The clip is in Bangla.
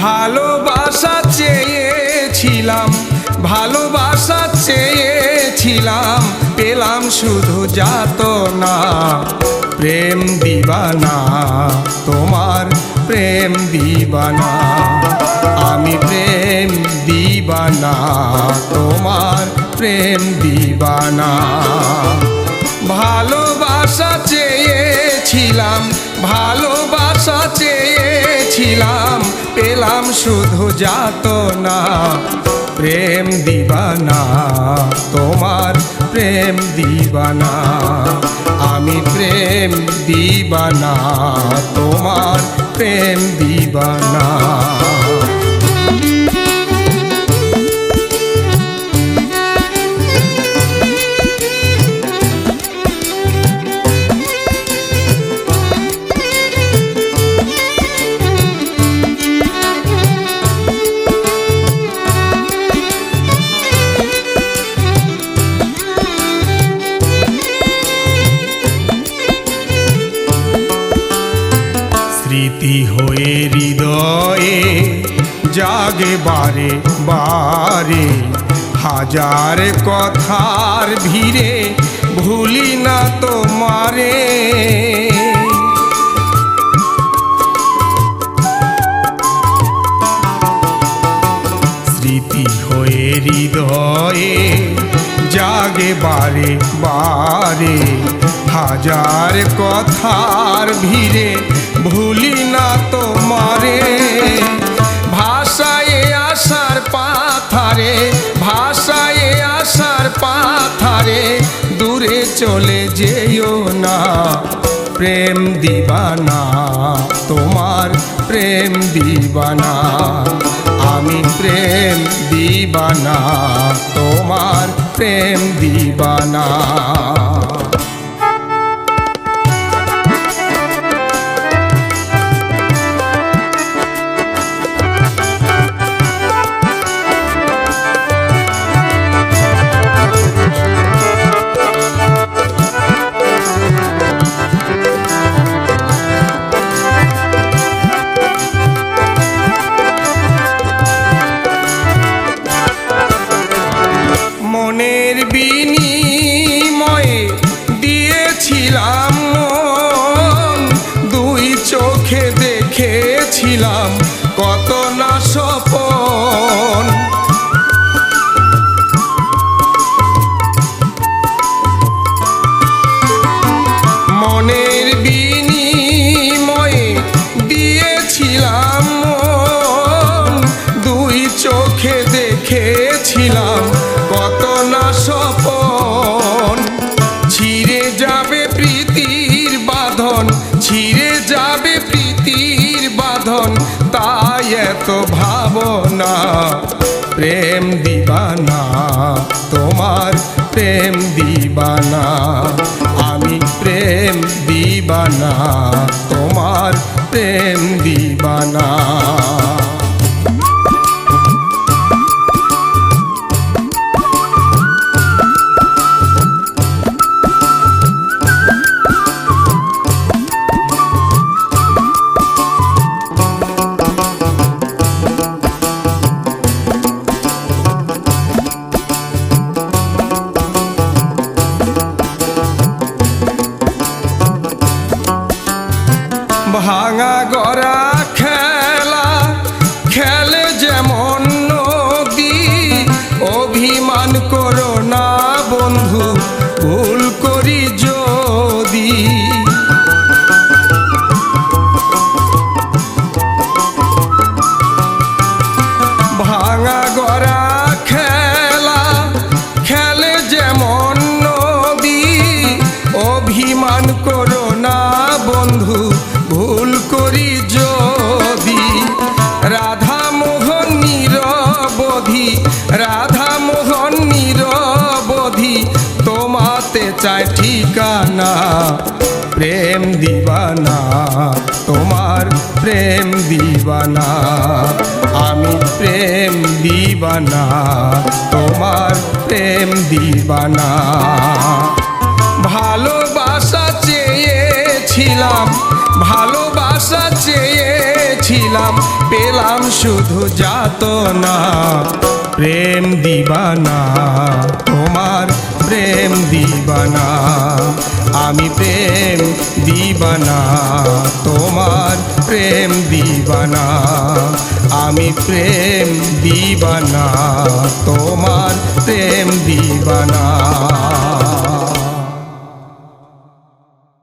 ভালোবাসা চেয়েছিলাম, ভালোবাসা চেয়েছিলাম, পেলাম শুধু যাতনা। প্রেম দিবানা, তোমার প্রেম দিবানা, আমি প্রেম দিবানা, তোমার প্রেম দিবানা। ভালোবাসা চেয়েছিলাম, ভালোবাসা চেয়েছিলাম, পেলাম শুধু যাতনা। প্রেম দিবানা, তোমার প্রেম দিবানা, আমি প্রেম দিবানা, তোমার প্রেম দিবানা। স্মৃতি হয়ে হৃদয়ে জাগে বারে বারে, হাজার কথার ভিড়ে ভুলি না তোমারে। স্মৃতি হয়ে হৃদয়ে জাগে বারে বারে, হাজার কথার ভিড়ে ভুলি না তোমারে। ভাষায় আসার পাথারে, ভাষায় আসার পাথারে, দূরে চলে যেও না। প্রেম দিবানা, তোমার প্রেম দিবানা, আমি প্রেম দিবানা, তোমার প্রেম দিবানা। মনের বিনিময়ে দিয়েছিলাম মন, দুই চোখে দেখেছিলাম কত না স্বপন। মনের বিনিময়ে দিয়েছিলাম মন, দুই চোখে দেখেছিলাম কত না স্বপন। ছিঁড়ে যাবে প্রীতির বাঁধন, ছিঁড়ে যাবে প্রীতির বাঁধন, তাই এত ভাবনা। প্রেম দিবানা, তোমার প্রেম দিবানা, আমি প্রেম দিবানা, তোমার প্রেম দিবানা। ভাঙা গড়া খেলা খেলে যেমন নদী, অভিমান করো না বন্ধু ভুল করি যদি। ভাঙা গড়া খেলা খেলে যেমন নদী, অভিমান করো না বন্ধু ভুল করি যদি। রাধা মোহন নিরবধি, রাধা মোহন ঠিকানা প্রেম দিবানা, তোমার প্রেম দিবানা। আমি প্রেম দিবানা, তোমার প্রেম দিবানা। ভালোবাসা চেয়েছিলাম, ভালোবাসা চেয়েছিলাম, পেলাম শুধু যাতনা। প্রেম দিবানা, তোমার প্রেম দিবানা। আমি প্রেম দিবানা, তোমার প্রেম দিবানা। আমি প্রেম দিবানা, তোমার প্রেম দিবানা।